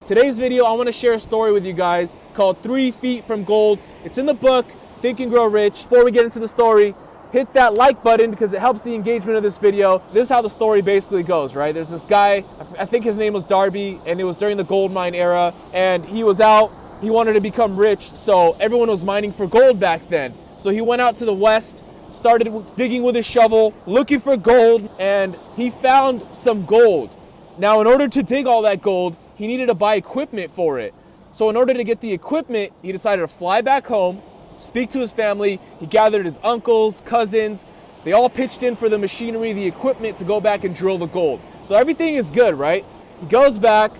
Today's video, I want to share a story with you guys called 3 Feet from Gold. It's in the book, Think and Grow Rich. Before we get into the story, hit that like button because it helps the engagement of this video. This is how the story basically goes, right? There's this guy, I think his name was Darby, and it was during the gold mine era, and he was out, he wanted to become rich, so everyone was mining for gold back then. So he went out to the west, started digging with his shovel, looking for gold, and he found some gold. Now, in order to dig all that gold, he needed to buy equipment for it. So in order to get the equipment, he decided to fly back home, speak to his family. He gathered his uncles, cousins. They all pitched in for the machinery, the equipment to go back and drill the gold. So everything is good, right? He goes back.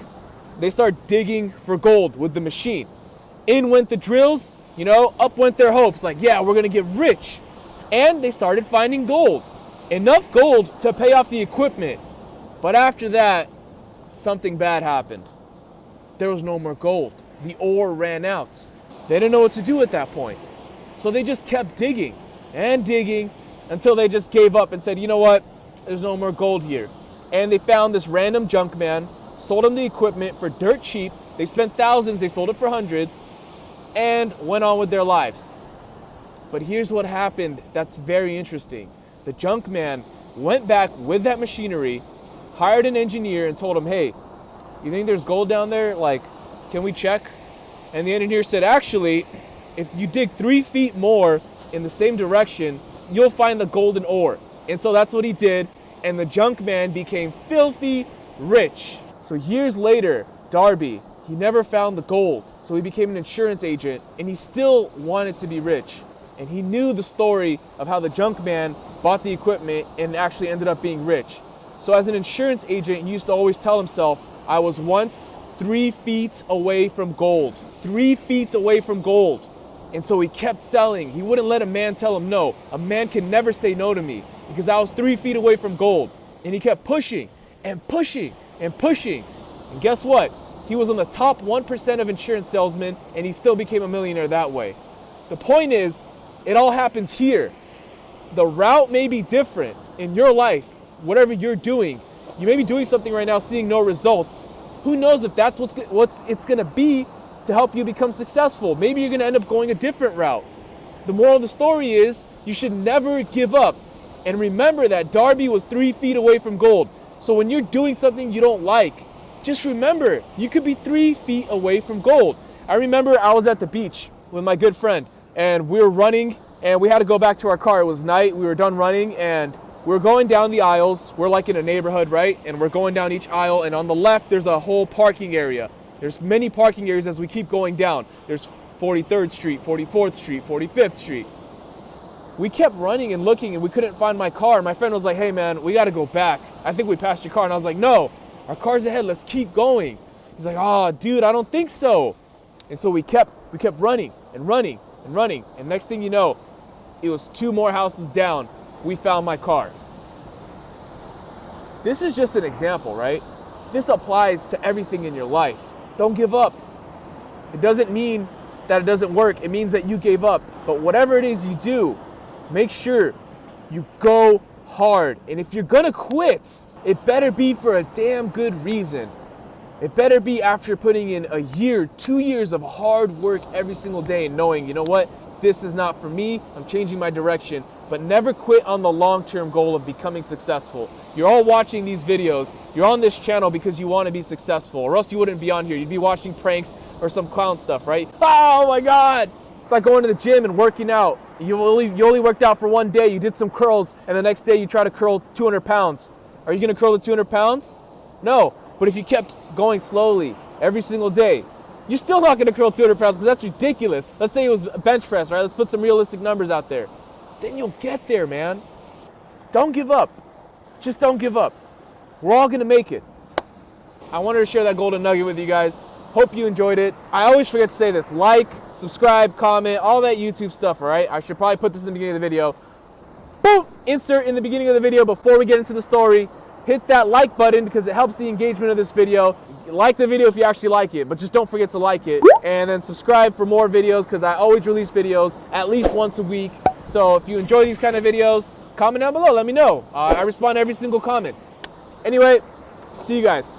They start digging for gold with the machine. In went the drills, up went their hopes. Like, yeah, we're going to get rich. And they started finding gold. Enough gold to pay off the equipment. But after that, something bad happened. There was no more gold. The ore ran out. They didn't know what to do at that point. So they just kept digging and digging until they just gave up and said, you know what? There's no more gold here. And they found this random junk man, sold him the equipment for dirt cheap. They spent thousands, they sold it for hundreds, and went on with their lives. But here's what happened that's very interesting. The junk man went back with that machinery, hired an engineer and told him, hey, you think there's gold down there? Like, can we check? And the engineer said, actually, if you dig 3 feet more in the same direction, you'll find the golden ore. And so that's what he did. And the junk man became filthy rich. So years later, Darby, he never found the gold. So he became an insurance agent and he still wanted to be rich. And he knew the story of how the junk man bought the equipment and actually ended up being rich. So as an insurance agent, he used to always tell himself, I was once 3 feet away from gold. 3 feet away from gold. And so he kept selling. He wouldn't let a man tell him no. A man can never say no to me because I was 3 feet away from gold. And he kept pushing and pushing and pushing. And guess what? He was on the top 1% of insurance salesmen and he still became a millionaire that way. The point is, it all happens here. The route may be different in your life, whatever you're doing. You may be doing something right now, seeing no results. Who knows if that's what's it's going to be to help you become successful. Maybe you're going to end up going a different route. The moral of the story is you should never give up. And remember that Darby was 3 feet away from gold. So when you're doing something you don't like, just remember you could be 3 feet away from gold. I remember I was at the beach with my good friend and we were running and we had to go back to our car. It was night. We were done running and we're going down the aisles. We're like in a neighborhood, right? And we're going down each aisle. And on the left, there's a whole parking area. There's many parking areas as we keep going down. There's 43rd Street, 44th Street, 45th Street. We kept running and looking and we couldn't find my car. My friend was like, hey man, we got to go back. I think we passed your car. And I was like, no, our car's ahead. Let's keep going. He's like, oh, dude, I don't think so. And so we kept running and running and running. And next thing you know, it was 2 more houses down. We found my car. This is just an example, right? This applies to everything in your life. Don't give up. It doesn't mean that it doesn't work. It means that you gave up. But whatever it is you do, make sure you go hard. And if you're gonna quit, it better be for a damn good reason. It better be after putting in a year, 2 years of hard work every single day and knowing, you know what? This is not for me. I'm changing my direction. But never quit on the long-term goal of becoming successful. You're all watching these videos. You're on this channel because you want to be successful, or else you wouldn't be on here. You'd be watching pranks or some clown stuff, right? Oh my God! It's like going to the gym and working out. You only worked out for 1 day. You did some curls, and the next day you try to curl 200 pounds. Are you going to curl the 200 pounds? No. But if you kept going slowly every single day, you're still not going to curl 200 pounds because that's ridiculous. Let's say it was a bench press, right? Let's put some realistic numbers out there. Then you'll get there, man. Don't give up. Just don't give up. We're all going to make it. I wanted to share that golden nugget with you guys. Hope you enjoyed it. I always forget to say this. Like, subscribe, comment, all that YouTube stuff, all right? I should probably put this in the beginning of the video. Boom! Insert in the beginning of the video before we get into the story. Hit that like button because it helps the engagement of this video. Like the video if you actually like it, but just don't forget to like it. And then subscribe for more videos because I always release videos at least once a week. So if you enjoy these kind of videos, comment down below. Let me know. I respond to every single comment. Anyway, see you guys.